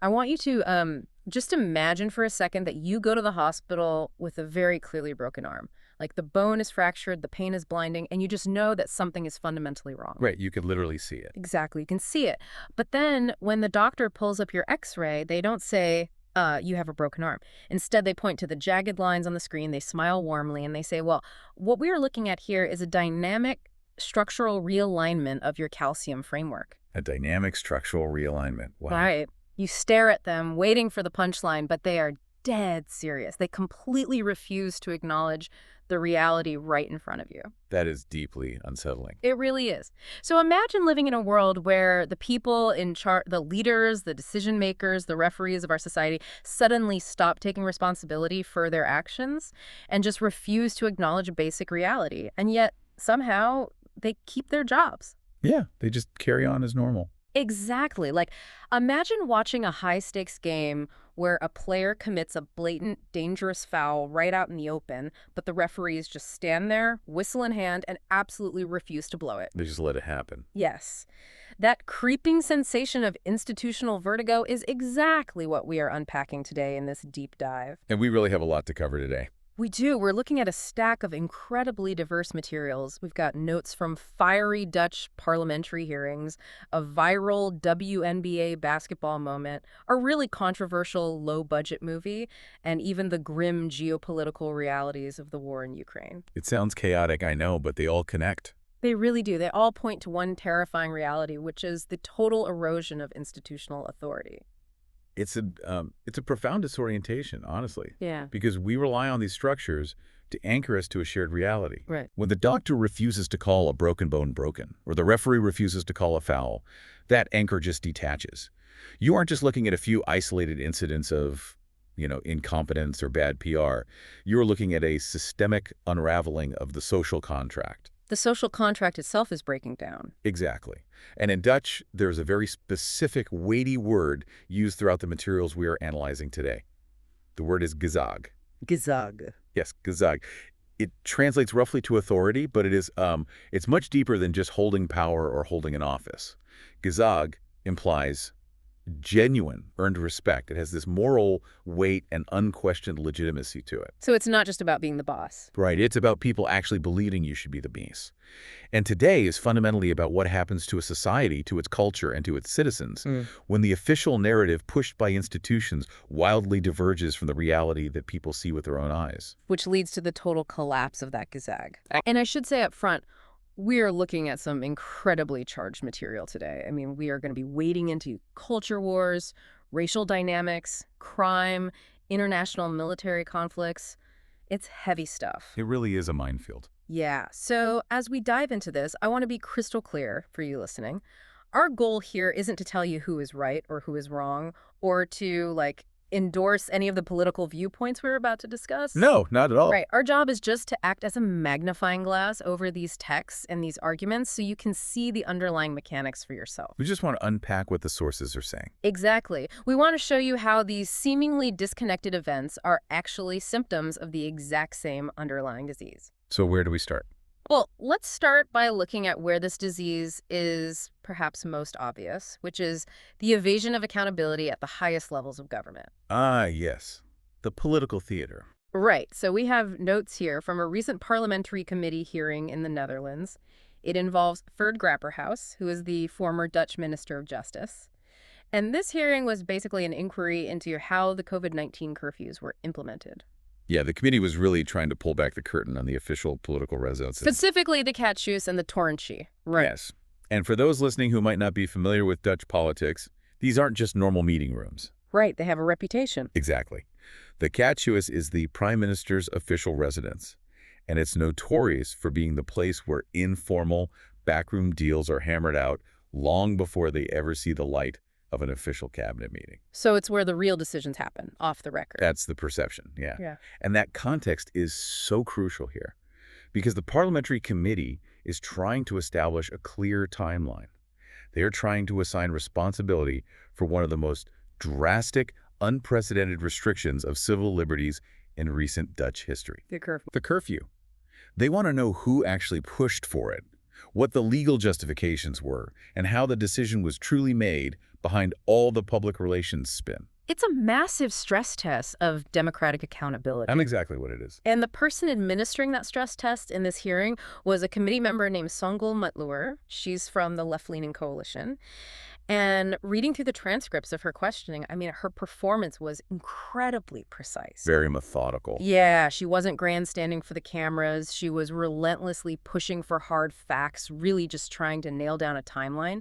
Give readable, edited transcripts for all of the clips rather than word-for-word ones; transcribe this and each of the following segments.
I want you to just imagine for a second that you go to the hospital with a very clearly broken arm. Like the bone is fractured, the pain is blinding, and you just know that something is fundamentally wrong. Right, you could literally see it. Exactly, you can see it. But then when the doctor pulls up your x-ray, they don't say, you have a broken arm. Instead, they point to the jagged lines on the screen, they smile warmly, and they say, well, what we are looking at here is a dynamic structural realignment of your calcium framework. A dynamic structural realignment. Wow. Right. You stare at them, waiting for the punchline, but they are dead serious. They completely refuse to acknowledge the reality right in front of you. That is deeply unsettling. It really is. So imagine living in a world where the people in charge, the leaders, the decision makers, the referees of our society suddenly stop taking responsibility for their actions and just refuse to acknowledge a basic reality. And yet somehow they keep their jobs. Yeah, they just carry on as normal. Exactly. Like, imagine watching a high-stakes game where a player commits a blatant, dangerous foul right out in the open, but the referees just stand there, whistle in hand, and absolutely refuse to blow it. They just let it happen. Yes. That creeping sensation of institutional vertigo is exactly what we are unpacking today in this deep dive. And we really have a lot to cover today. We do. We're looking at a stack of incredibly diverse materials. We've got notes from fiery Dutch parliamentary hearings, a viral WNBA basketball moment, a really controversial low-budget movie, and even the grim geopolitical realities of the war in Ukraine. It sounds chaotic, I know, but they all connect. They really do. They all point to one terrifying reality, which is the total erosion of institutional authority. It's a profound disorientation, honestly. Yeah. Because we rely on these structures to anchor us to a shared reality. Right. When the doctor refuses to call a broken bone broken, or the referee refuses to call a foul, that anchor just detaches. You aren't just looking at a few isolated incidents of, incompetence or bad PR. You're looking at a systemic unraveling of the social contract. The social contract itself is breaking down. Exactly. And in Dutch, there's a very specific, weighty word used throughout the materials we are analyzing today. The word is gezag. Gezag. Yes, gezag. It translates roughly to authority, but it's much deeper than just holding power or holding an office. Gezag implies genuine earned respect. It has this moral weight and unquestioned legitimacy to it. So it's not just about being the boss. Right. It's about people actually believing you should be the beast. And today is fundamentally about what happens to a society, to its culture, and to its citizens when the official narrative pushed by institutions wildly diverges from the reality that people see with their own eyes. Which leads to the total collapse of that gezag. And I should say up front, we are looking at some incredibly charged material today. I mean, we are going to be wading into culture wars, racial dynamics, crime, international military conflicts. It's heavy stuff. It really is a minefield. Yeah. So as we dive into this, I want to be crystal clear for you listening. Our goal here isn't to tell you who is right or who is wrong or to, endorse any of the political viewpoints we're about to discuss. No, not at all. Right. Our job is just to act as a magnifying glass over these texts and these arguments so you can see the underlying mechanics for yourself. We just want to unpack what the sources are saying. Exactly. We want to show you how these seemingly disconnected events are actually symptoms of the exact same underlying disease. So where do we start? Well, let's start by looking at where this disease is perhaps most obvious, which is the evasion of accountability at the highest levels of government. Ah, yes. The political theater. Right. So we have notes here from a recent parliamentary committee hearing in the Netherlands. It involves Ferd Grapperhaus, who is the former Dutch Minister of Justice. And this hearing was basically an inquiry into how the COVID-19 curfews were implemented. Yeah, the committee was really trying to pull back the curtain on the official political residents. Specifically the Catschus and the Torrentje. Right. Yes. And for those listening who might not be familiar with Dutch politics, these aren't just normal meeting rooms. Right. They have a reputation. Exactly. The Catschus is the Prime Minister's official residence, and it's notorious for being the place where informal, backroom deals are hammered out long before they ever see the light of an official cabinet meeting. So it's where the real decisions happen, off the record. That's the perception, yeah. Yeah. And that context is so crucial here because the parliamentary committee is trying to establish a clear timeline. They are trying to assign responsibility for one of the most drastic, unprecedented restrictions of civil liberties in recent Dutch history. The curfew. The curfew. They want to know who actually pushed for it, what the legal justifications were, and how the decision was truly made behind all the public relations spin. It's a massive stress test of democratic accountability. That's exactly what it is. And the person administering that stress test in this hearing was a committee member named Songul Mutlur. She's from the left-leaning coalition. And reading through the transcripts of her questioning, I mean, her performance was incredibly precise. Very methodical. Yeah, she wasn't grandstanding for the cameras. She was relentlessly pushing for hard facts, really just trying to nail down a timeline.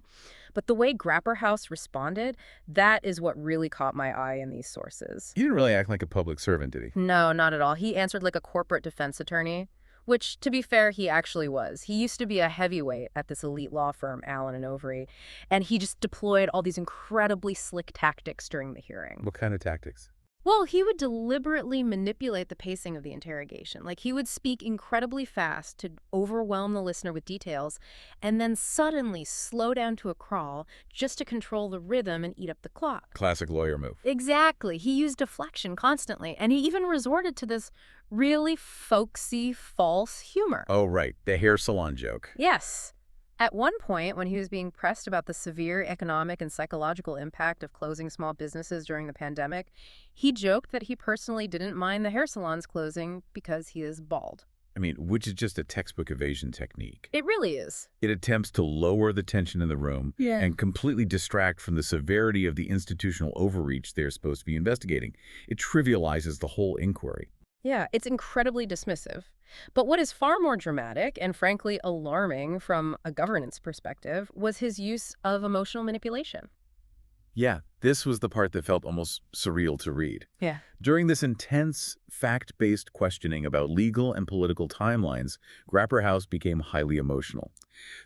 But the way Grapperhaus responded, that is what really caught my eye in these sources. He didn't really act like a public servant, did he? No, not at all. He answered like a corporate defense attorney, which, to be fair, he actually was. He used to be a heavyweight at this elite law firm, Allen & Overy, and he just deployed all these incredibly slick tactics during the hearing. What kind of tactics? Well, he would deliberately manipulate the pacing of the interrogation. Like, he would speak incredibly fast to overwhelm the listener with details, and then suddenly slow down to a crawl just to control the rhythm and eat up the clock. Classic lawyer move. Exactly. He used deflection constantly, and he even resorted to this really folksy, false humor. Oh, right. The hair salon joke. Yes. At one point, when he was being pressed about the severe economic and psychological impact of closing small businesses during the pandemic, he joked that he personally didn't mind the hair salons closing because he is bald. I mean, which is just a textbook evasion technique. It really is. It attempts to lower the tension in the room Yeah. and completely distract from the severity of the institutional overreach they're supposed to be investigating. It trivializes the whole inquiry. Yeah, it's incredibly dismissive. But what is far more dramatic and frankly alarming from a governance perspective was his use of emotional manipulation. Yeah, this was the part that felt almost surreal to read. Yeah. During this intense, fact-based questioning about legal and political timelines, Grapperhaus became highly emotional.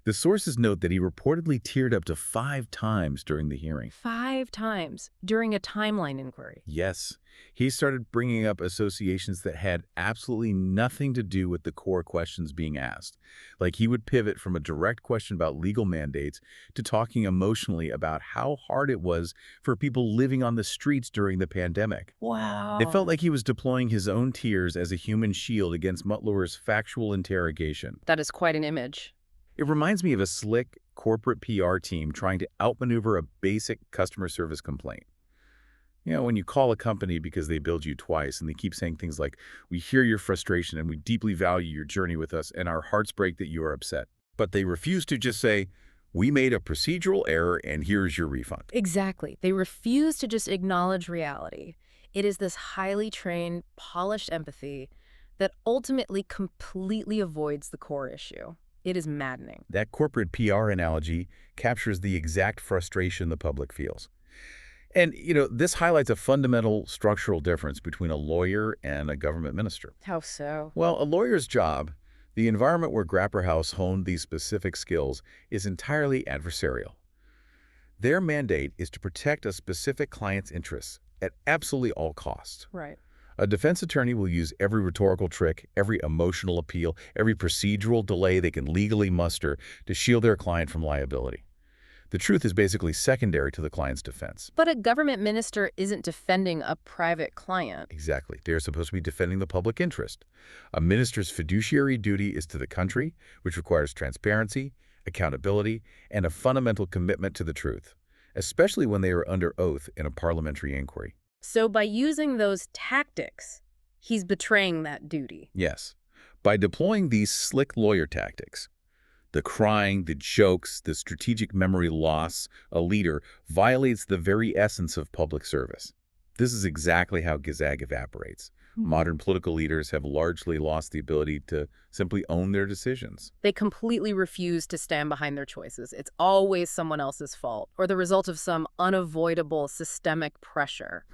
The sources note that he reportedly teared up to 5 times during the hearing. 5 times during a timeline inquiry. Yes, he started bringing up associations that had absolutely nothing to do with the core questions being asked. Like, he would pivot from a direct question about legal mandates to talking emotionally about how hard it was for people living on the streets during the pandemic. Wow. It felt like he was deploying his own tears as a human shield against Mutlur's factual interrogation. That is quite an image. It reminds me of a slick corporate PR team trying to outmaneuver a basic customer service complaint. You know, when you call a company because they billed you twice and they keep saying things like, "We hear your frustration and we deeply value your journey with us and our hearts break that you are upset." But they refuse to just say, "We made a procedural error and here's your refund." Exactly. They refuse to just acknowledge reality. It is this highly trained, polished empathy that ultimately completely avoids the core issue. It is maddening. That corporate PR analogy captures the exact frustration the public feels. And, you know, this highlights a fundamental structural difference between a lawyer and a government minister. How so? Well, a lawyer's job, the environment where Grapperhaus honed these specific skills, is entirely adversarial. Their mandate is to protect a specific client's interests at absolutely all costs. Right. A defense attorney will use every rhetorical trick, every emotional appeal, every procedural delay they can legally muster to shield their client from liability. The truth is basically secondary to the client's defense. But a government minister isn't defending a private client. Exactly. They're supposed to be defending the public interest. A minister's fiduciary duty is to the country, which requires transparency, accountability, and a fundamental commitment to the truth, especially when they are under oath in a parliamentary inquiry. So by using those tactics, he's betraying that duty. Yes. By deploying these slick lawyer tactics, the crying, the jokes, the strategic memory loss, a leader violates the very essence of public service. This is exactly how Gazag evaporates. Modern political leaders have largely lost the ability to simply own their decisions. They completely refuse to stand behind their choices. It's always someone else's fault or the result of some unavoidable systemic pressure.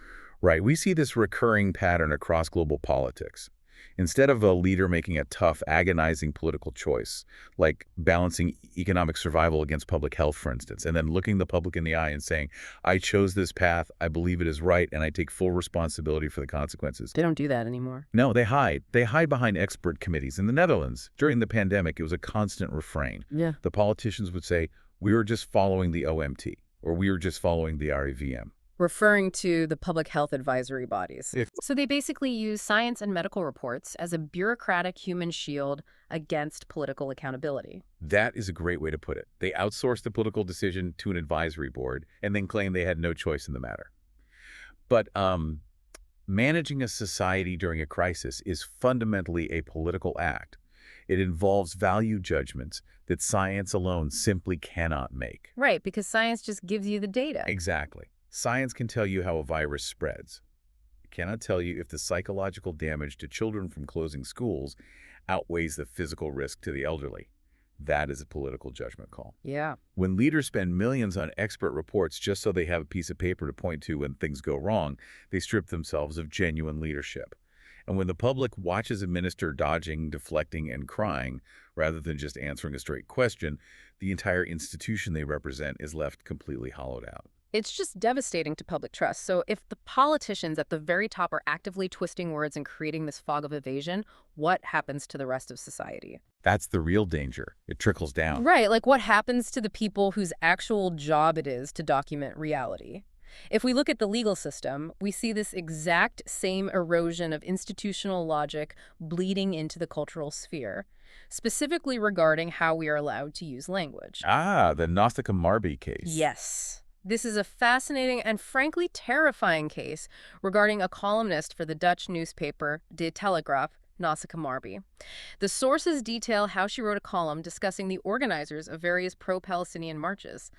Right, we see this recurring pattern across global politics. Instead of a leader making a tough, agonizing political choice, like balancing economic survival against public health, for instance, and then looking the public in the eye and saying, "I chose this path, I believe it is right, and I take full responsibility for the consequences." They don't do that anymore. No, they hide. They hide behind expert committees. In the Netherlands, during the pandemic, it was a constant refrain. Yeah. The politicians would say, "We were just following the OMT," or "We were just following the RIVM." referring to the public health advisory bodies. If So they basically use science and medical reports as a bureaucratic human shield against political accountability. That is a great way to put it. They outsource the political decision to an advisory board and then claim they had no choice in the matter. But managing a society during a crisis is fundamentally a political act. It involves value judgments that science alone simply cannot make. Right, because science just gives you the data. Exactly. Science can tell you how a virus spreads. It cannot tell you if the psychological damage to children from closing schools outweighs the physical risk to the elderly. That is a political judgment call. Yeah. When leaders spend millions on expert reports just so they have a piece of paper to point to when things go wrong, they strip themselves of genuine leadership. And when the public watches a minister dodging, deflecting, and crying, rather than just answering a straight question, the entire institution they represent is left completely hollowed out. It's just devastating to public trust. So if the politicians at the very top are actively twisting words and creating this fog of evasion, what happens to the rest of society? That's the real danger. It trickles down. Right, like what happens to the people whose actual job it is to document reality? If we look at the legal system, we see this exact same erosion of institutional logic bleeding into the cultural sphere, specifically regarding how we are allowed to use language. Ah, the Gnostica Marby case. Yes. This is a fascinating and frankly terrifying case regarding a columnist for the Dutch newspaper De Telegraaf, Nausicaa Marby. The sources detail how she wrote a column discussing the organizers of various pro-Palestinian marches.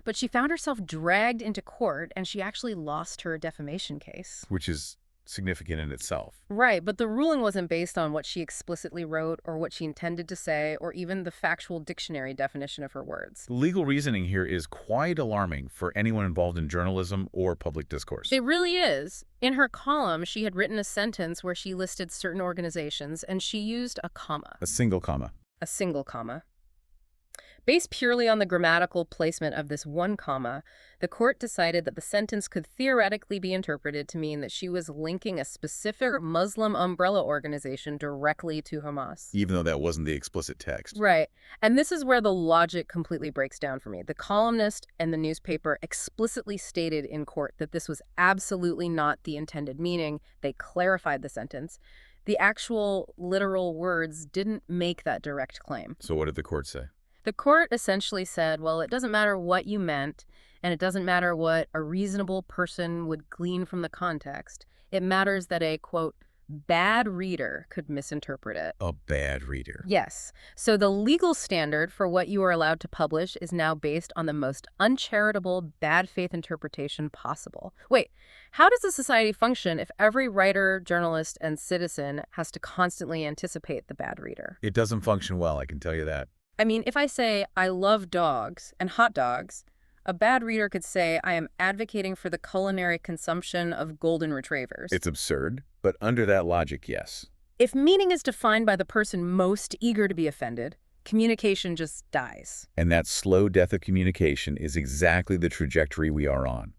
But she found herself dragged into court and she actually lost her defamation case. Which is significant in itself. Right, but the ruling wasn't based on what she explicitly wrote or what she intended to say or even the factual dictionary definition of her words. The legal reasoning here is quite alarming for anyone involved in journalism or public discourse. It really is. In her column, she had written a sentence where she listed certain organizations and she used a comma. A single comma. A single comma. Based purely on the grammatical placement of this one comma, the court decided that the sentence could theoretically be interpreted to mean that she was linking a specific Muslim umbrella organization directly to Hamas. Even though that wasn't the explicit text. Right. And this is where the logic completely breaks down for me. The columnist and the newspaper explicitly stated in court that this was absolutely not the intended meaning. They clarified the sentence. The actual literal words didn't make that direct claim. So what did the court say? The court essentially said, well, it doesn't matter what you meant, and it doesn't matter what a reasonable person would glean from the context. It matters that a, quote, bad reader could misinterpret it. A bad reader. Yes. So the legal standard for what you are allowed to publish is now based on the most uncharitable bad faith interpretation possible. Wait, how does a society function if every writer, journalist, and citizen has to constantly anticipate the bad reader? It doesn't function well, I can tell you that. I mean, if I say, I love dogs and hot dogs, a bad reader could say, I am advocating for the culinary consumption of golden retrievers. It's absurd, but under that logic, yes. If meaning is defined by the person most eager to be offended, communication just dies. And that slow death of communication is exactly the trajectory we are on.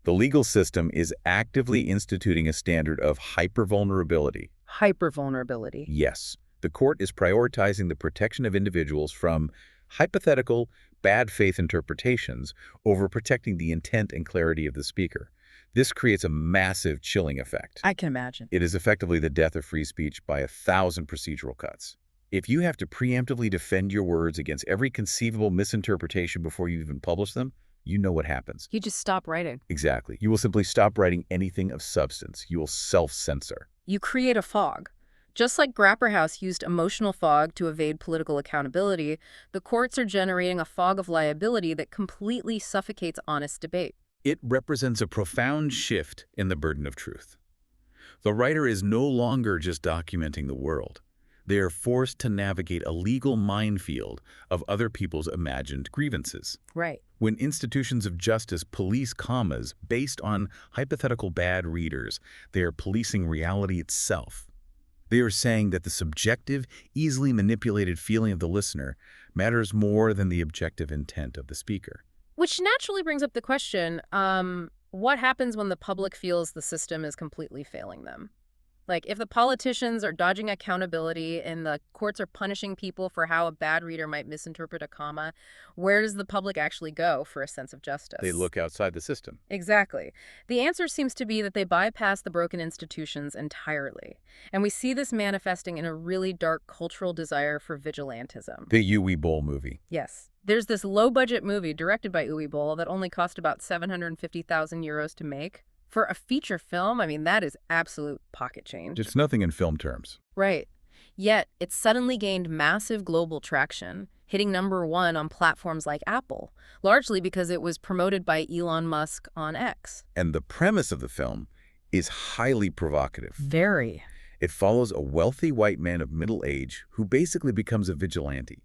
The legal system is actively instituting a standard of hypervulnerability. Hypervulnerability. Yes. The court is prioritizing the protection of individuals from hypothetical, bad faith interpretations over protecting the intent and clarity of the speaker. This creates a massive chilling effect. I can imagine. It is effectively the death of free speech by 1,000 procedural cuts. If you have to preemptively defend your words against every conceivable misinterpretation before you even publish them, you know what happens. You just stop writing. Exactly. You will simply stop writing anything of substance. You will self-censor. You create a fog. Just like Grapperhaus used emotional fog to evade political accountability, the courts are generating a fog of liability that completely suffocates honest debate. It represents a profound shift in the burden of truth. The writer is no longer just documenting the world. They are forced to navigate a legal minefield of other people's imagined grievances. Right. When institutions of justice police commas based on hypothetical bad readers, they are policing reality itself. They are saying that the subjective, easily manipulated feeling of the listener matters more than the objective intent of the speaker. Which naturally brings up the question, what happens when the public feels the system is completely failing them? Like, if the politicians are dodging accountability and the courts are punishing people for how a bad reader might misinterpret a comma, where does the public actually go for a sense of They justice? look outside the system. Exactly. The answer seems to be that they bypass the broken institutions entirely. And we see this manifesting in a really dark cultural desire for vigilantism. The Yui Bowl movie. Yes. There's this low-budget movie directed by Uwe Boll that only cost about 750,000 euros to make. For a feature film, I mean, that is absolute pocket change. It's nothing in film terms. Right. Yet, it suddenly gained massive global traction, hitting #1 on platforms like Apple, largely because it was promoted by Elon Musk on X. And the premise of the film is highly provocative. Very. It follows a wealthy white man of middle age who basically becomes a vigilante.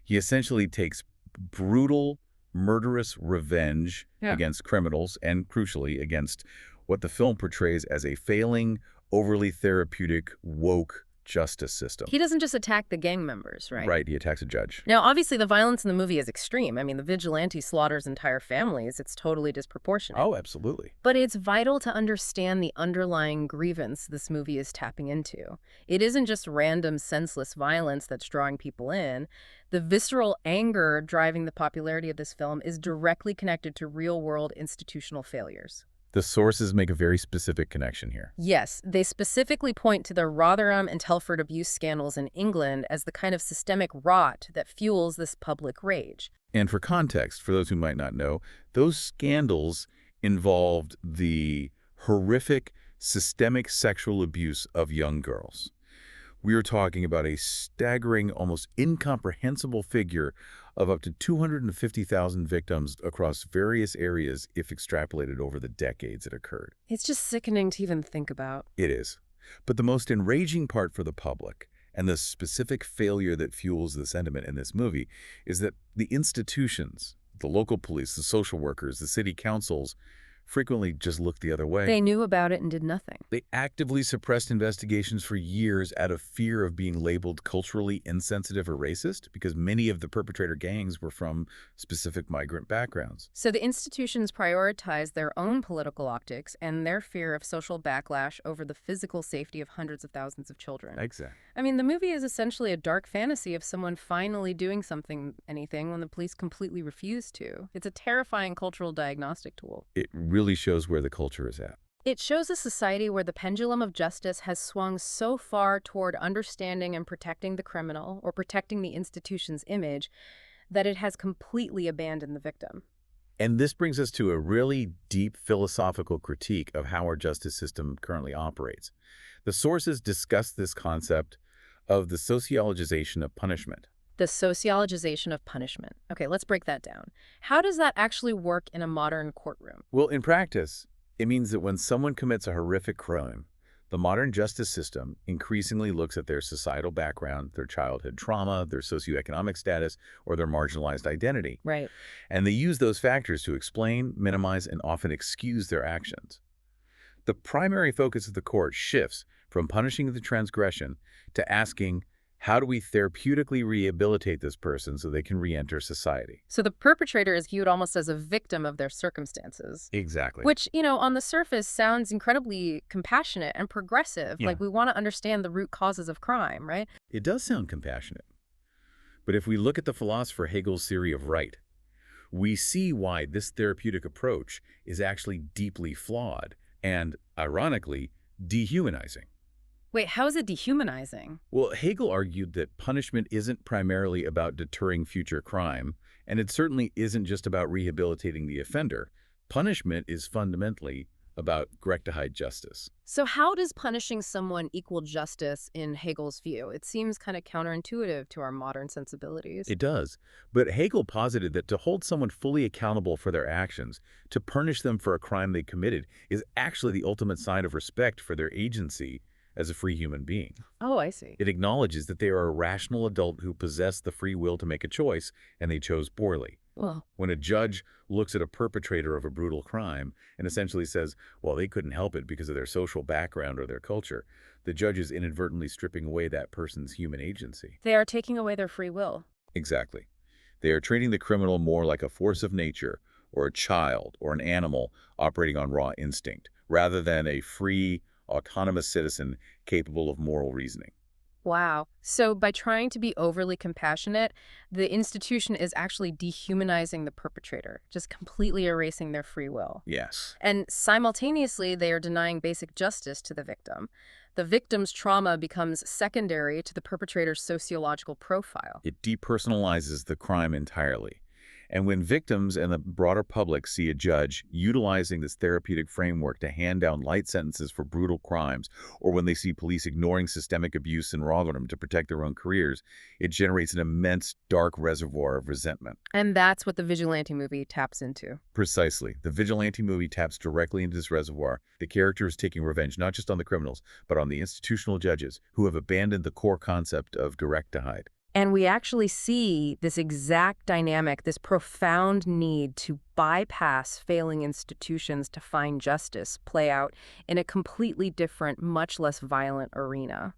He essentially takes brutal, murderous revenge against criminals and, crucially, against what the film portrays as a failing, overly therapeutic, woke justice system. He doesn't just attack the gang members, right? Right, he attacks a judge. Now, obviously, the violence in the movie is extreme. I mean, the vigilante slaughters entire families. It's totally disproportionate. Oh, absolutely. But it's vital to understand the underlying grievance this movie is tapping into. It isn't just random, senseless violence that's drawing people in. The visceral anger driving the popularity of this film is directly connected to real-world institutional failures. The sources make a very specific connection here. Yes, they specifically point to the Rotherham and Telford abuse scandals in England as the kind of systemic rot that fuels this public rage. And for context, for those who might not know, those scandals involved the horrific, systemic sexual abuse of young girls. We are talking about a staggering, almost incomprehensible figure of up to 250,000 victims across various areas if extrapolated over the decades it occurred. It's just sickening to even think about. It is. But the most enraging part for the public, and the specific failure that fuels the sentiment in this movie, is that the institutions, the local police, the social workers, the city councils, frequently just looked the other way. They knew about it and did nothing. They actively suppressed investigations for years out of fear of being labeled culturally insensitive or racist, because many of the perpetrator gangs were from specific migrant backgrounds. So the institutions prioritized their own political optics and their fear of social backlash over the physical safety of hundreds of thousands of children. Exactly. I mean, the movie is essentially a dark fantasy of someone finally doing anything, when the police completely refuse to. It's a terrifying cultural diagnostic tool. It really shows where the culture is at. It shows a society where the pendulum of justice has swung so far toward understanding and protecting the criminal, or protecting the institution's image, that it has completely abandoned the victim. And this brings us to a really deep philosophical critique of how our justice system currently operates. The sources discuss this concept of the sociologization of punishment. The sociologization of punishment. Okay, let's break that down. How does that actually work in a modern courtroom? Well, in practice, it means that when someone commits a horrific crime, the modern justice system increasingly looks at their societal background, their childhood trauma, their socioeconomic status, or their marginalized identity. Right. And they use those factors to explain, minimize, and often excuse their actions. The primary focus of the court shifts from punishing the transgression to asking, how do we therapeutically rehabilitate this person so they can re-enter society? So the perpetrator is viewed almost as a victim of their circumstances. Exactly. Which, on the surface sounds incredibly compassionate and progressive. Yeah. Like, we want to understand the root causes of crime, right? It does sound compassionate. But if we look at the philosopher Hegel's theory of right, we see why this therapeutic approach is actually deeply flawed and, ironically, dehumanizing. Wait, how is it dehumanizing? Well, Hegel argued that punishment isn't primarily about deterring future crime, and it certainly isn't just about rehabilitating the offender. Punishment is fundamentally about Gerechtigkeit justice. So how does punishing someone equal justice in Hegel's view? It seems kind of counterintuitive to our modern sensibilities. It does. But Hegel posited that to hold someone fully accountable for their actions, to punish them for a crime they committed, is actually the ultimate sign of respect for their agency as a free human being. Oh, I see. It acknowledges that they are a rational adult who possess the free will to make a choice, and they chose poorly. Well, When a judge looks at a perpetrator of a brutal crime and essentially says, well, they couldn't help it because of their social background or their culture, the judge is inadvertently stripping away that person's human agency. they are taking away their free will. Exactly. They are treating the criminal more like a force of nature or a child or an animal operating on raw instinct, rather than a free, autonomous citizen capable of moral reasoning. Wow. So by trying to be overly compassionate, the institution is actually dehumanizing the perpetrator, just completely erasing their free will. Yes. And simultaneously, they are denying basic justice to the victim. The victim's trauma becomes secondary to the perpetrator's sociological profile. It depersonalizes the crime entirely. And when victims and the broader public see a judge utilizing this therapeutic framework to hand down light sentences for brutal crimes, or when they see police ignoring systemic abuse in Rotterdam to protect their own careers, it generates an immense dark reservoir of resentment. And that's what the vigilante movie taps into. Precisely. The vigilante movie taps directly into this reservoir. The character is taking revenge not just on the criminals, but on the institutional judges who have abandoned the core concept of direct to hide. And we actually see this exact dynamic, this profound need to bypass failing institutions to find justice play out in a completely different, much less violent arena.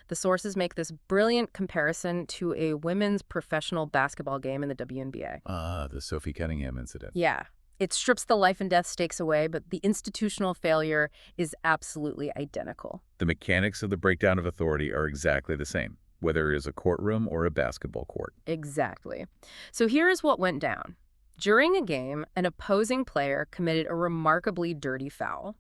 The sources make this brilliant comparison to a women's professional basketball game in the WNBA. The Sophie Cunningham incident. Yeah. It strips the life and death stakes away, but the institutional failure is absolutely identical. The mechanics of the breakdown of authority are exactly the same, whether it is a courtroom or a basketball court. Exactly. So here is what went down. During a game, an opposing player committed a remarkably dirty foul.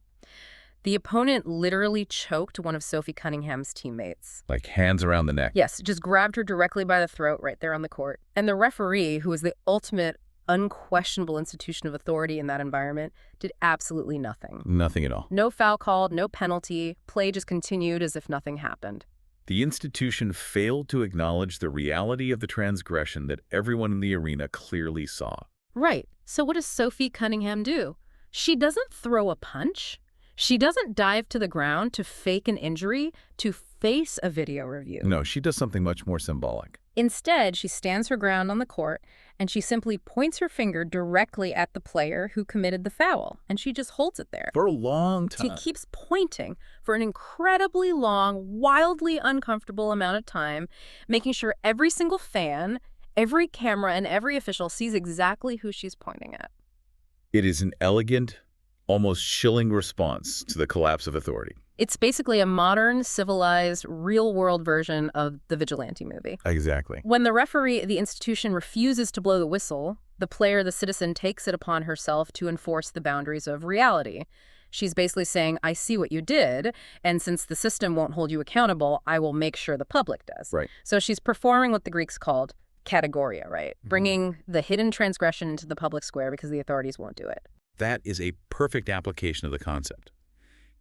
The opponent literally choked one of Sophie Cunningham's teammates. Like hands around the neck. Yes, just grabbed her directly by the throat right there on the court. And the referee, who was the ultimate unquestionable institution of authority in that environment, did absolutely nothing. Nothing at all. No foul called, no penalty. Play just continued as if nothing happened. The institution failed to acknowledge the reality of the transgression that everyone in the arena clearly saw. Right. So what does Sophie Cunningham do? She doesn't throw a punch. She doesn't dive to the ground to fake an injury, to face a video review. No, she does something much more symbolic. Instead, she stands her ground on the court, and she simply points her finger directly at the player who committed the foul, and she just holds it there. For a long time. She keeps pointing for an incredibly long, wildly uncomfortable amount of time, making sure every single fan, every camera, and every official sees exactly who she's pointing at. It is an elegant, almost chilling response to the collapse of authority. It's basically a modern, civilized, real-world version of the vigilante movie. Exactly. When the referee at the institution refuses to blow the whistle, the player, the citizen, takes it upon herself to enforce the boundaries of reality. She's basically saying, I see what you did, and since the system won't hold you accountable, I will make sure the public does. Right. So she's performing what the Greeks called categoria, right? Bringing the hidden transgression into the public square because the authorities won't do it. That is a perfect application of the concept.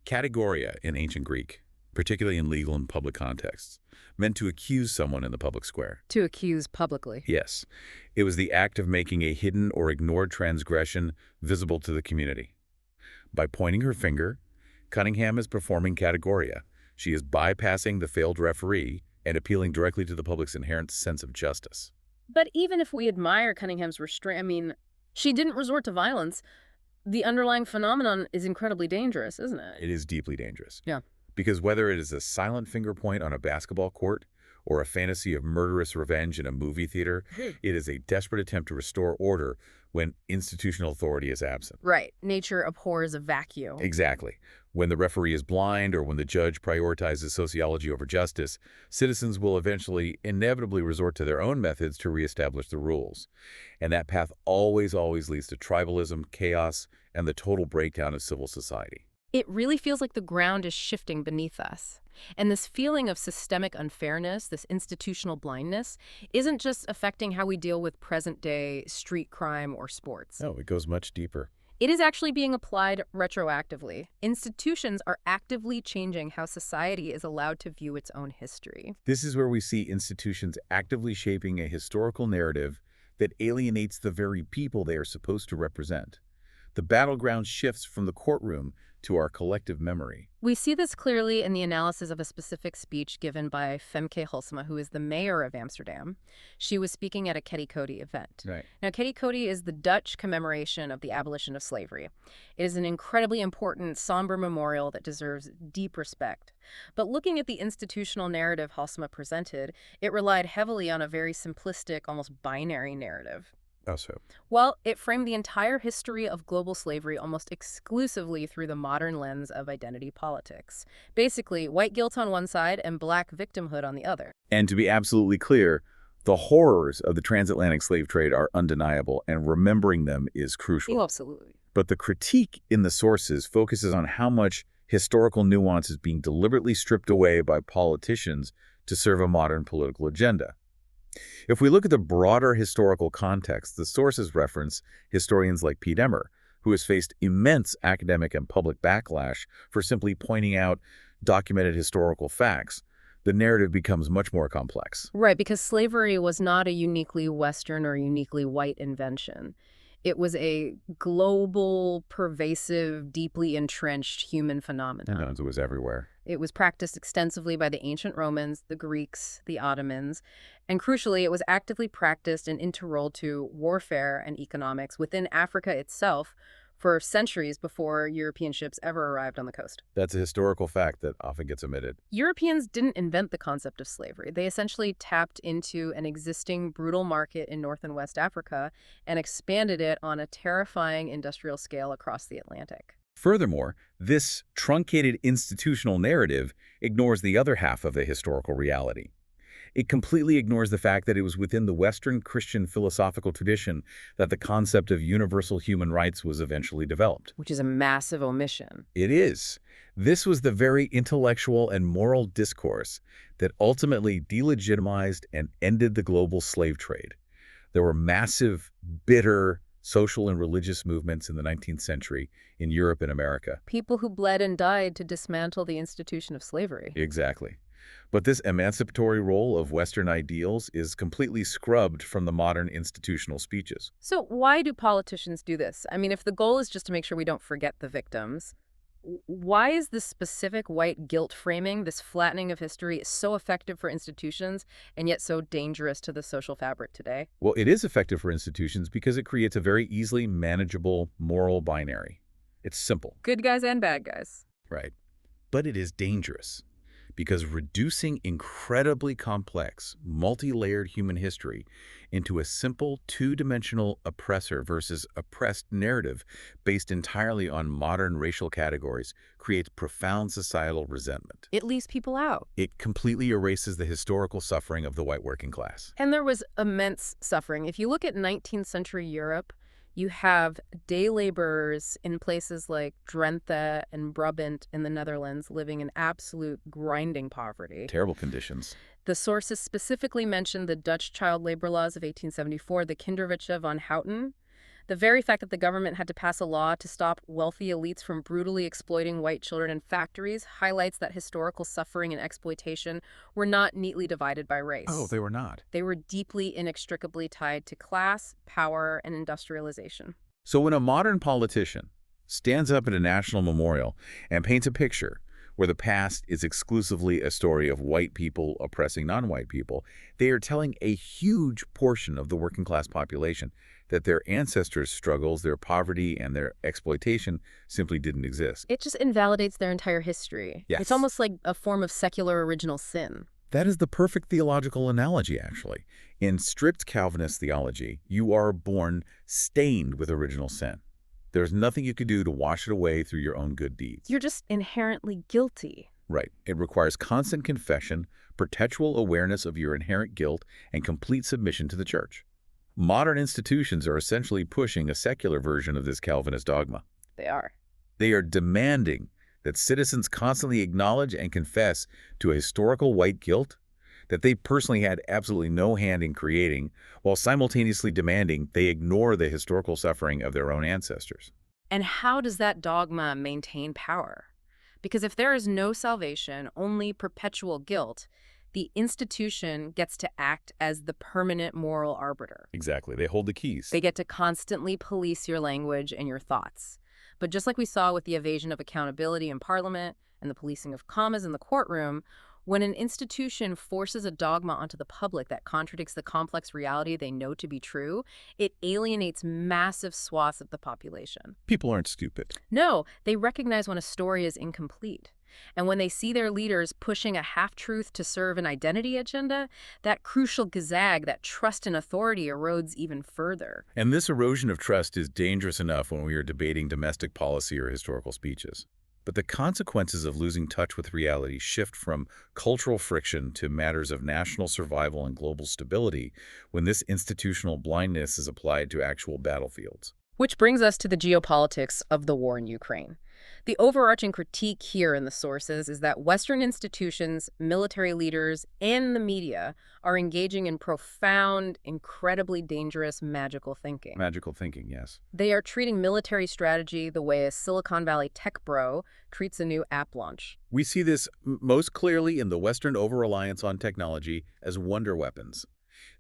Categoria in ancient Greek, particularly in legal and public contexts, meant to accuse someone in the public square. To accuse publicly. Yes. It was the act of making a hidden or ignored transgression visible to the community. By pointing her finger, Cunningham is performing categoria. She is bypassing the failed referee and appealing directly to the public's inherent sense of justice. But even if we admire Cunningham's restraint, she didn't resort to violence. The underlying phenomenon is incredibly dangerous, isn't it? It is deeply dangerous. Yeah. Because whether it is a silent finger point on a basketball court or a fantasy of murderous revenge in a movie theater, it is a desperate attempt to restore order when institutional authority is absent. Right. Nature abhors a vacuum. Exactly. When the referee is blind or when the judge prioritizes sociology over justice, citizens will eventually inevitably resort to their own methods to reestablish the rules. And that path always leads to tribalism, chaos, and the total breakdown of civil society. It really feels like the ground is shifting beneath us. And this feeling of systemic unfairness, this institutional blindness, isn't just affecting how we deal with present-day street crime or sports. No, it goes much deeper. It is actually being applied retroactively. Institutions are actively changing how society is allowed to view its own history. This is where we see institutions actively shaping a historical narrative that alienates the very people they are supposed to represent. The battleground shifts from the courtroom to our collective memory. We see this clearly in the analysis of a specific speech given by Femke Halsema, who is the mayor of Amsterdam. She was speaking at a Ketty Coty event. Right. Now, Ketty Coty is the Dutch commemoration of the abolition of slavery. It is an incredibly important, somber memorial that deserves deep respect. But looking at the institutional narrative Halsema presented, it relied heavily on a very simplistic, almost binary narrative. Oh, so. Well, it framed the entire history of global slavery almost exclusively through the modern lens of identity politics. Basically, white guilt on one side and black victimhood on the other. And to be absolutely clear, the horrors of the transatlantic slave trade are undeniable, and remembering them is crucial. Absolutely. But the critique in the sources focuses on how much historical nuance is being deliberately stripped away by politicians to serve a modern political agenda. If we look at the broader historical context, the sources reference historians like Pete Emmer, who has faced immense academic and public backlash for simply pointing out documented historical facts. The narrative becomes much more complex. Right, because slavery was not a uniquely Western or uniquely white invention. It was a global, pervasive, deeply entrenched human phenomenon. It was everywhere. It was practiced extensively by the ancient Romans, the Greeks, the Ottomans, and crucially, it was actively practiced and integral to warfare and economics within Africa itself for centuries before European ships ever arrived on the coast. That's a historical fact that often gets omitted. Europeans didn't invent the concept of slavery. They essentially tapped into an existing brutal market in North and West Africa and expanded it on a terrifying industrial scale across the Atlantic. Furthermore, this truncated institutional narrative ignores the other half of the historical reality. It completely ignores the fact that it was within the Western Christian philosophical tradition that the concept of universal human rights was eventually developed. Which is a massive omission. It is. This was the very intellectual and moral discourse that ultimately delegitimized and ended the global slave trade. There were massive, bitter social and religious movements in the 19th century in Europe and America. People who bled and died to dismantle the institution of slavery. Exactly. But this emancipatory role of Western ideals is completely scrubbed from the modern institutional speeches. So why do politicians do this? I mean, if the goal is just to make sure we don't forget the victims, why is this specific white guilt framing, this flattening of history, so effective for institutions and yet so dangerous to the social fabric today? Well, it is effective for institutions because it creates a very easily manageable moral binary. It's simple. Good guys and bad guys. Right. But it is dangerous because reducing incredibly complex, multi-layered human history into a simple two-dimensional oppressor versus oppressed narrative based entirely on modern racial categories creates profound societal resentment. It leaves people out. It completely erases the historical suffering of the white working class. And there was immense suffering. If you look at 19th century Europe, you have day laborers in places like Drenthe and Brabant in the Netherlands living in absolute grinding poverty. Terrible conditions. The sources specifically mention the Dutch child labor laws of 1874, the Kinderwetje van Houten. The very fact that the government had to pass a law to stop wealthy elites from brutally exploiting white children in factories highlights that historical suffering and exploitation were not neatly divided by race. Oh, they were not. They were deeply, inextricably tied to class, power, and industrialization. So when a modern politician stands up at a national memorial and paints a picture where the past is exclusively a story of white people oppressing non-white people, they are telling a huge portion of the working class population that their ancestors' struggles, their poverty, and their exploitation simply didn't exist. It just invalidates their entire history. Yes. It's almost like a form of secular original sin. That is the perfect theological analogy, actually. In strict Calvinist theology, you are born stained with original sin. There's nothing you could do to wash it away through your own good deeds. You're just inherently guilty. Right. It requires constant confession, perpetual awareness of your inherent guilt, and complete submission to the church. Modern institutions are essentially pushing a secular version of this Calvinist dogma. They are. They are demanding that citizens constantly acknowledge and confess to a historical white guilt that they personally had absolutely no hand in creating, while simultaneously demanding they ignore the historical suffering of their own ancestors. And how does that dogma maintain power? Because if there is no salvation, only perpetual guilt, the institution gets to act as the permanent moral arbiter. Exactly. They hold the keys. They get to constantly police your language and your thoughts. But just like we saw with the evasion of accountability in Parliament and the policing of commas in the courtroom, When an institution forces a dogma onto the public that contradicts the complex reality they know to be true, it alienates massive swaths of the population. People aren't stupid. No, they recognize when a story is incomplete. And when they see their leaders pushing a half-truth to serve an identity agenda, that crucial gazag, that trust in authority, erodes even further. And this erosion of trust is dangerous enough when we are debating domestic policy or historical speeches. But the consequences of losing touch with reality shift from cultural friction to matters of national survival and global stability when this institutional blindness is applied to actual battlefields. Which brings us to the geopolitics of the war in Ukraine. The overarching critique here in the sources is that Western institutions, military leaders, and the media are engaging in profound, incredibly dangerous magical thinking. Magical thinking, yes. They are treating military strategy the way a Silicon Valley tech bro treats a new app launch. We see this most clearly in the Western over-reliance on technology as wonder weapons.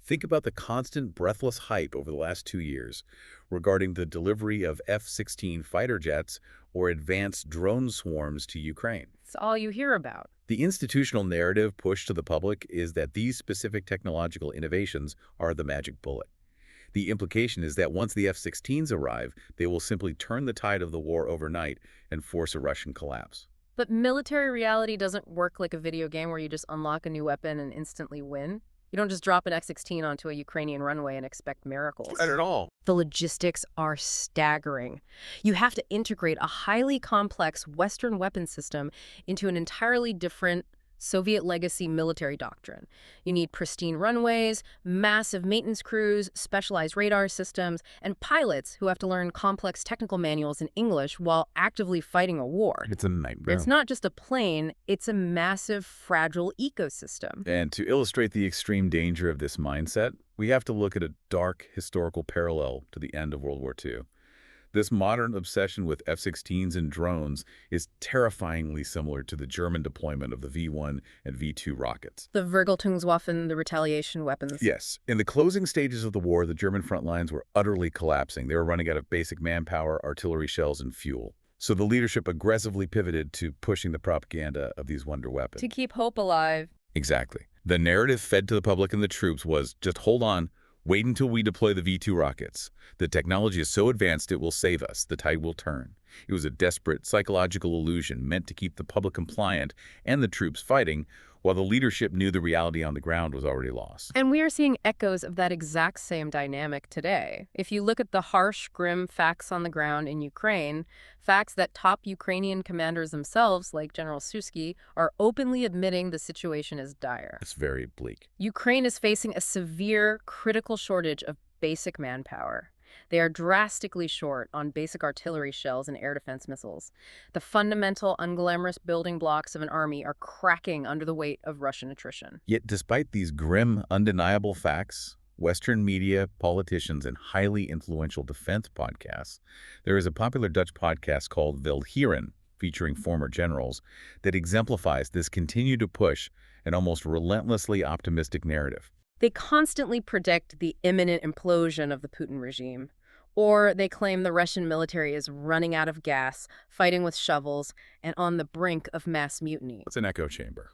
Think about the constant breathless hype over the last 2 years regarding the delivery of F-16 fighter jets or advanced drone swarms to Ukraine. It's all you hear about. The institutional narrative pushed to the public is that these specific technological innovations are the magic bullet. The implication is that once the F-16s arrive, they will simply turn the tide of the war overnight and force a Russian collapse. But military reality doesn't work like a video game where you just unlock a new weapon and instantly win. You don't just drop an F-16 onto a Ukrainian runway and expect miracles. Not at all. The logistics are staggering. You have to integrate a highly complex Western weapon system into an entirely different Soviet legacy military doctrine. You need pristine runways, massive maintenance crews, specialized radar systems, and pilots who have to learn complex technical manuals in English while actively fighting a war. It's a nightmare. It's not just a plane, it's a massive, fragile ecosystem. And to illustrate the extreme danger of this mindset, we have to look at a dark historical parallel to the end of World War II. This modern obsession with F-16s and drones is terrifyingly similar to the German deployment of the V-1 and V-2 rockets. The Vergeltungswaffen, the retaliation weapons. Yes. In the closing stages of the war, the German front lines were utterly collapsing. They were running out of basic manpower, artillery shells, and fuel. So the leadership aggressively pivoted to pushing the propaganda of these wonder weapons. To keep hope alive. Exactly. The narrative fed to the public and the troops was, just hold on. Wait until we deploy the V-2 rockets. The technology is so advanced it will save us. The tide will turn. It was a desperate psychological illusion meant to keep the public compliant and the troops fighting, while the leadership knew the reality on the ground was already lost. And we are seeing echoes of that exact same dynamic today. If you look at the harsh, grim facts on the ground in Ukraine, facts that top Ukrainian commanders themselves, like General Suski, are openly admitting the situation is dire. It's very bleak. Ukraine is facing a severe, critical shortage of basic manpower. They are drastically short on basic artillery shells and air defense missiles. The fundamental, unglamorous building blocks of an army are cracking under the weight of Russian attrition. Yet despite these grim, undeniable facts, Western media, politicians, and highly influential defense podcasts, there is a popular Dutch podcast called Vigilante, featuring former generals, that exemplifies this continue to push an almost relentlessly optimistic narrative. They constantly predict the imminent implosion of the Putin regime, or they claim the Russian military is running out of gas, fighting with shovels, and on the brink of mass mutiny. It's an echo chamber.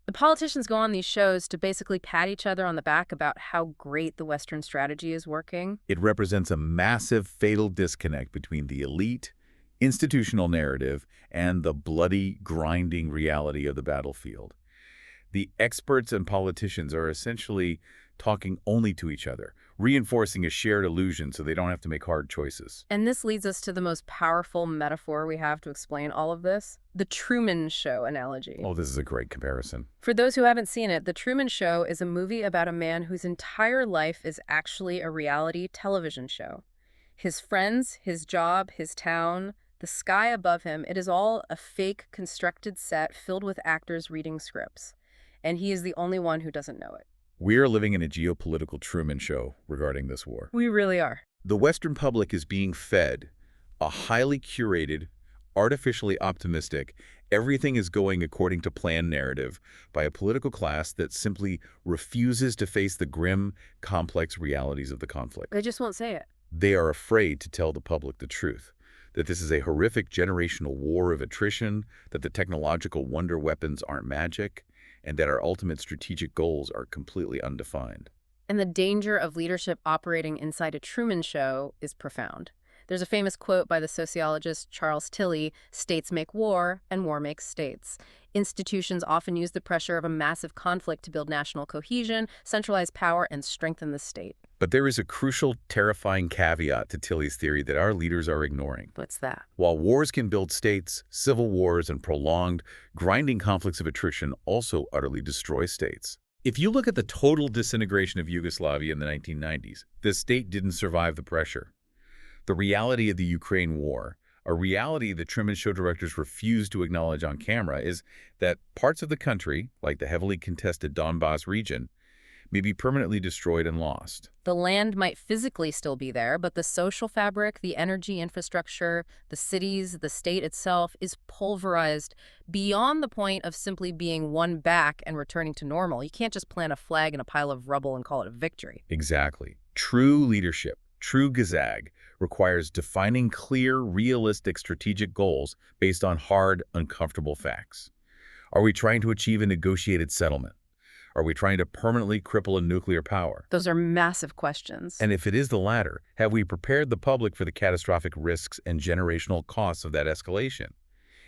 The politicians go on these shows to basically pat each other on the back about how great the Western strategy is working. It represents a massive, fatal disconnect between the elite, institutional narrative and the bloody, grinding reality of the battlefield. The experts and politicians are essentially talking only to each other, reinforcing a shared illusion so they don't have to make hard choices. And this leads us to the most powerful metaphor we have to explain all of this, the Truman Show analogy. Oh, this is a great comparison. For those who haven't seen it, The Truman Show is a movie about a man whose entire life is actually a reality television show. His friends, his job, his town, the sky above him, it is all a fake, constructed set filled with actors reading scripts. And he is the only one who doesn't know it. We are living in a geopolitical Truman Show regarding this war. We really are. The Western public is being fed a highly curated, artificially optimistic, everything is going according to plan narrative by a political class that simply refuses to face the grim, complex realities of the conflict. They just won't say it. They are afraid to tell the public the truth, that this is a horrific generational war of attrition, that the technological wonder weapons aren't magic, and that our ultimate strategic goals are completely undefined. And the danger of leadership operating inside a Truman Show is profound. There's a famous quote by the sociologist Charles Tilly: "States make war, and war makes states." Institutions often use the pressure of a massive conflict to build national cohesion, centralize power, and strengthen the state. But there is a crucial, terrifying caveat to Tilly's theory that our leaders are ignoring. What's that? While wars can build states, civil wars and prolonged, grinding conflicts of attrition also utterly destroy states. If you look at the total disintegration of Yugoslavia in the 1990s, the state didn't survive the pressure. The reality of the Ukraine war, a reality that Truman Show directors refuse to acknowledge on camera, is that parts of the country, like the heavily contested Donbas region, may be permanently destroyed and lost. The land might physically still be there, but the social fabric, the energy infrastructure, the cities, the state itself is pulverized beyond the point of simply being won back and returning to normal. You can't just plant a flag in a pile of rubble and call it a victory. Exactly. True leadership, true Gazag, requires defining clear, realistic strategic goals based on hard, uncomfortable facts. Are we trying to achieve a negotiated settlement? Are we trying to permanently cripple a nuclear power? Those are massive questions. And if it is the latter, have we prepared the public for the catastrophic risks and generational costs of that escalation?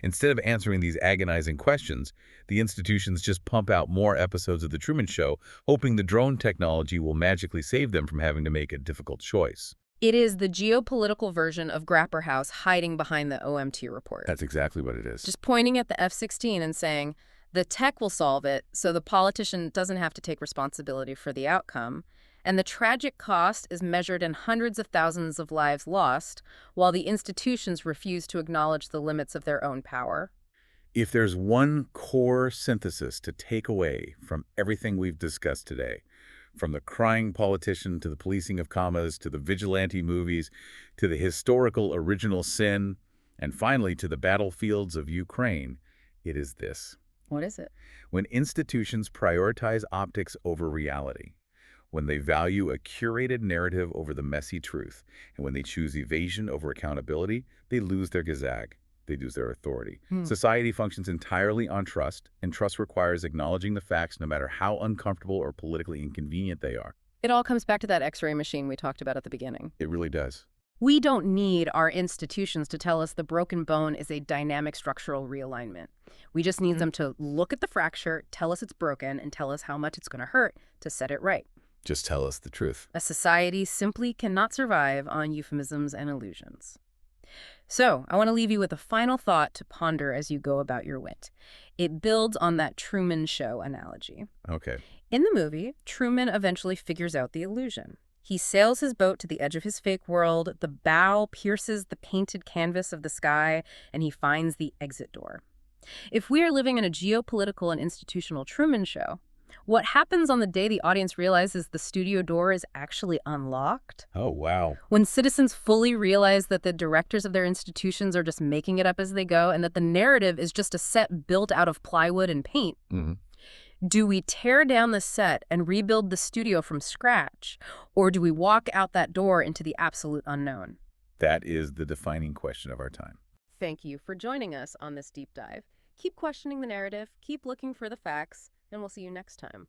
Instead of answering these agonizing questions, the institutions just pump out more episodes of The Truman Show, hoping the drone technology will magically save them from having to make a difficult choice. It is the geopolitical version of Grapper House hiding behind the OMT report. That's exactly what it is. Just pointing at the F-16 and saying, the tech will solve it, so the politician doesn't have to take responsibility for the outcome. And the tragic cost is measured in hundreds of thousands of lives lost, while the institutions refuse to acknowledge the limits of their own power. If there's one core synthesis to take away from everything we've discussed today, from the crying politician to the policing of commas to the vigilante movies to the historical original sin, and finally to the battlefields of Ukraine, it is this. What is it? When institutions prioritize optics over reality, when they value a curated narrative over the messy truth, and when they choose evasion over accountability, they lose their Gazag. They lose their authority. Society functions entirely on trust, and trust requires acknowledging the facts no matter how uncomfortable or politically inconvenient they are. It all comes back to that X-ray machine we talked about at the beginning. It really does. We don't need our institutions to tell us the broken bone is a dynamic structural realignment. We just need them to look at the fracture, tell us it's broken, and tell us how much it's going to hurt to set it right. Just tell us the truth. A society simply cannot survive on euphemisms and illusions. So, I want to leave you with a final thought to ponder as you go about your wit. It builds on that Truman Show analogy. Okay. In the movie, Truman eventually figures out the illusion. He sails his boat to the edge of his fake world, the bow pierces the painted canvas of the sky, and he finds the exit door. If we are living in a geopolitical and institutional Truman Show, what happens on the day the audience realizes the studio door is actually unlocked? Oh, wow. When citizens fully realize that the directors of their institutions are just making it up as they go and that the narrative is just a set built out of plywood and paint, do we tear down the set and rebuild the studio from scratch, or do we walk out that door into the absolute unknown? That is the defining question of our time. Thank you for joining us on this deep dive. Keep questioning the narrative, keep looking for the facts, and we'll see you next time.